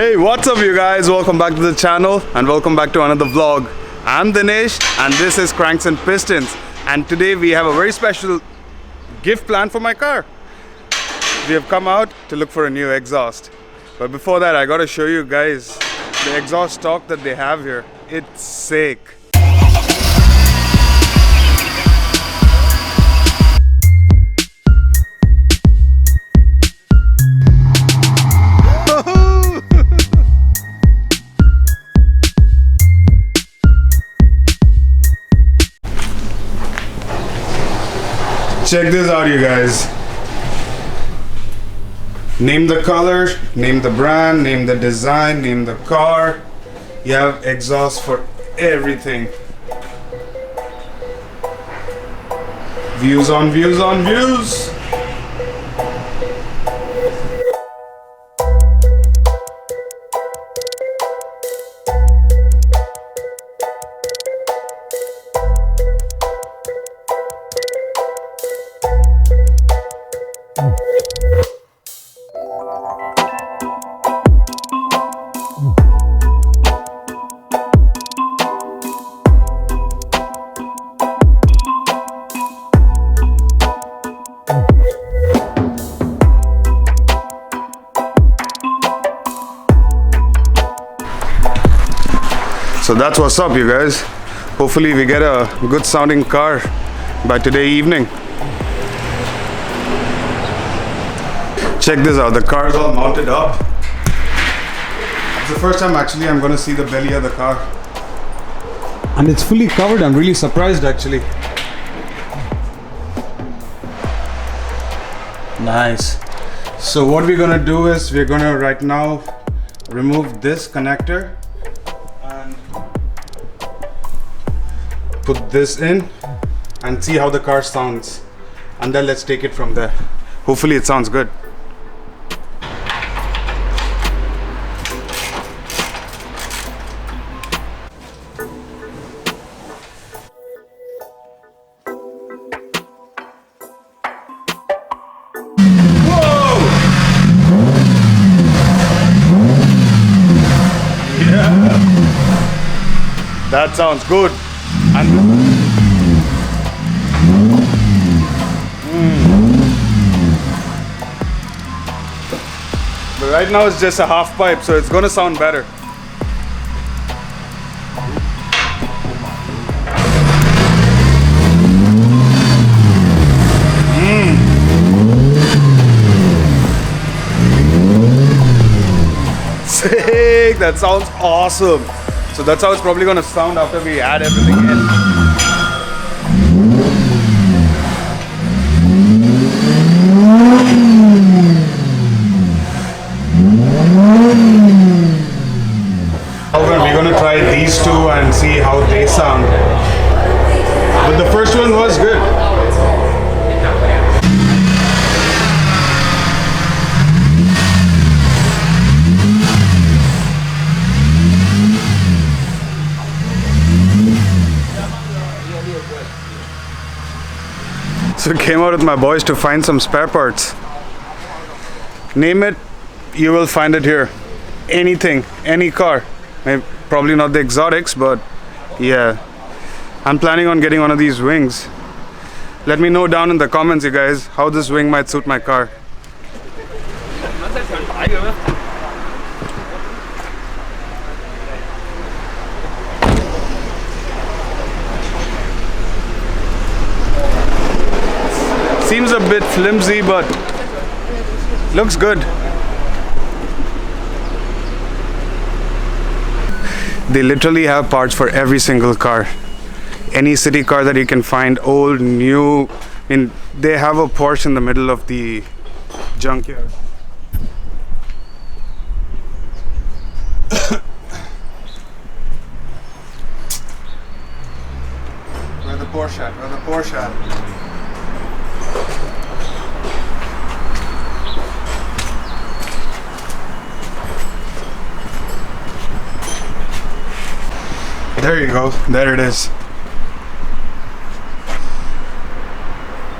Hey, what's up you guys? Welcome back to the channel and welcome back to another vlog. I'm Dinesh and this is Cranks and Pistons, and today we have a very special gift plan for my car. We have come out to look for a new exhaust, but before that I gotta show you guys the exhaust stock that they have here. It's sick. Check this out you guys. Name the color, name the brand, name the design, name the car. You have exhaust for everything. Views on views on views. So that's what's up you guys. Hopefully we get a good sounding car by today evening. Check this out, the car is all mounted up. It's the first time actually I'm gonna see the belly of the car. And it's fully covered. I'm really surprised actually. Nice. So what we're gonna do is we're gonna right now remove this connector and put this in and see how the car sounds, and then let's take it from there. Hopefully it sounds good. Whoa! Yeah. That sounds good. But right now it's just a half pipe, so it's gonna sound better. Sick! That sounds awesome. So that's how it's probably gonna sound after we add everything in. We're gonna try these two and see how they sound. But the first one was good. So I came out with my boys to find some spare parts. Name it, you will find it here. Anything, any car. Maybe, probably not the exotics, but yeah. I'm planning on getting one of these wings. Let me know down in the comments, you guys, how this wing might suit my car. Seems a bit flimsy, but looks good. They literally have parts for every single car. Any city car that you can find, old, new. I mean, they have a Porsche in the middle of the junkyard. Where the Porsche at? Where the Porsche at? There you go, there it is.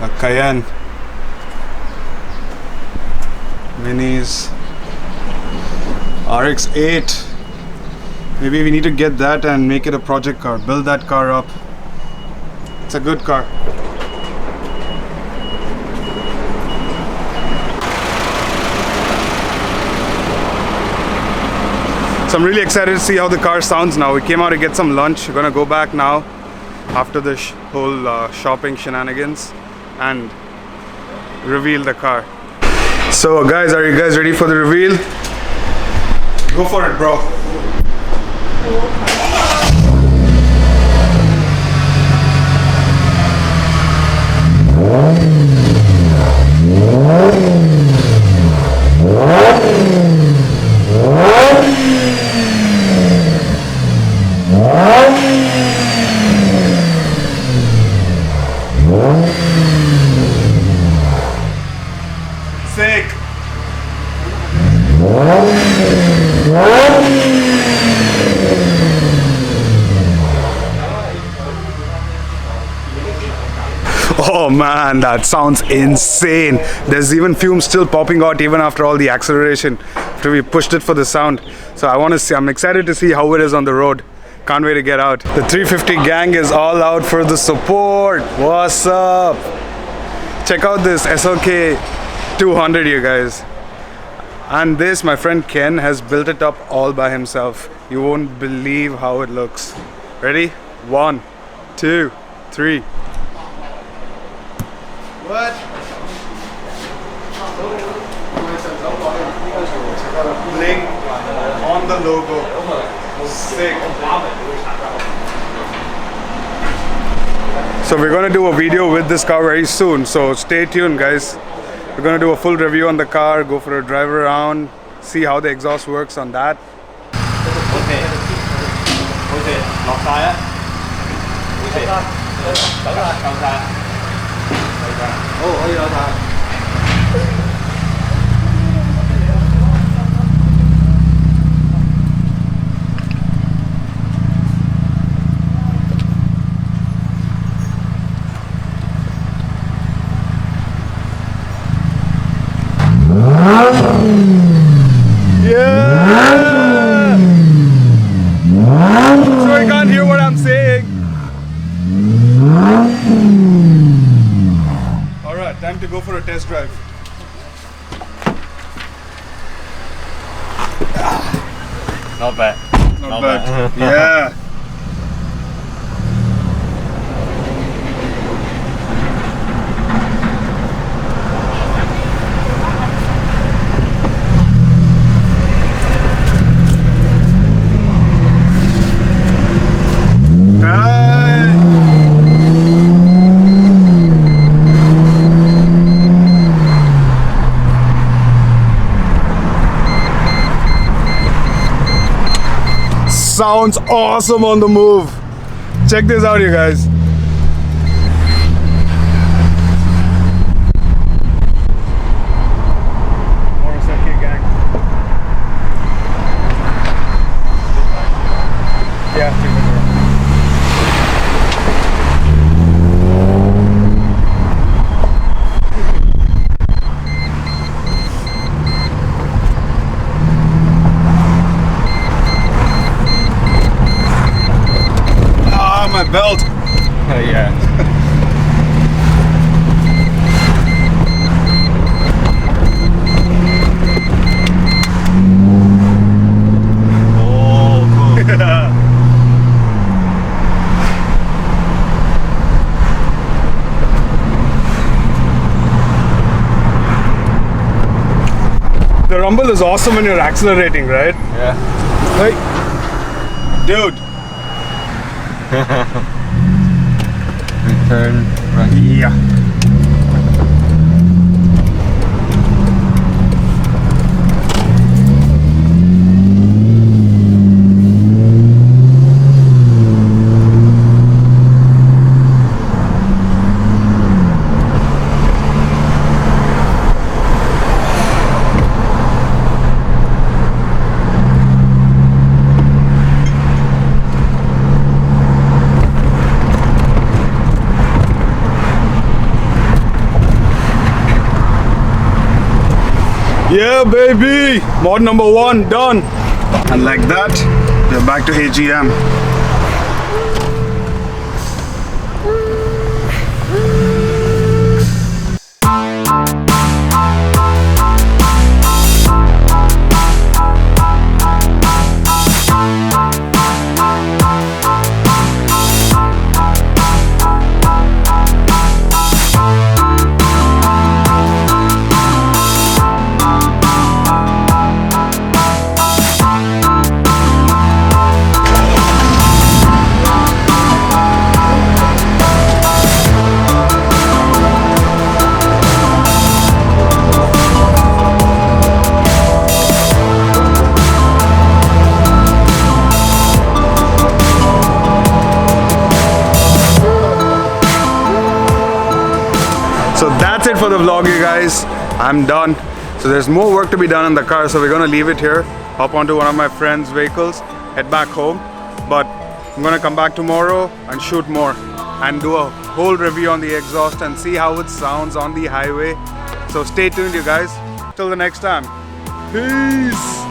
A Cayenne. Minis. RX-8. Maybe we need to get that and make it a project car. Build that car up. It's a good car. So I'm really excited to see how the car sounds now. We came out to get some lunch. We're gonna go back now after the whole shopping shenanigans and reveal the car. So guys, are you guys ready for the reveal? Go for it, bro. Sick. Oh man, that sounds insane. There's even fumes still popping out even after all the acceleration, after we pushed it for the sound. So I'm excited to see how it is on the road. Can't wait to get out. The 350 gang is all out for the support. What's up? Check out this SLK 200, you guys. And this, my friend Ken has built it up all by himself. You won't believe how it looks. Ready? 1, 2, 3. What? Bling on the logo. Sick. So we're gonna do a video with this car very soon. So stay tuned, guys. We're gonna do a full review on the car, go for a drive around, see how the exhaust works on that. Yeah! So I can't hear what I'm saying. Alright, time to go for a test drive. Not bad. Not bad. Yeah. Sounds awesome on the move. Check this out, you guys. Motorcycle gang. Yeah. My belt. Yeah. Oh, cool. The rumble is awesome when you're accelerating, right? Yeah. Hey, dude. Return right. Yeah. Yeah, baby! Mod number 1 done. And like that, we're back to AGM. So that's it for the vlog, you guys. I'm done. So there's more work to be done in the car, so we're gonna leave it here, hop onto one of my friend's vehicles, head back home. But I'm gonna come back tomorrow and shoot more and do a whole review on the exhaust and see how it sounds on the highway. So stay tuned, you guys. Till the next time. Peace.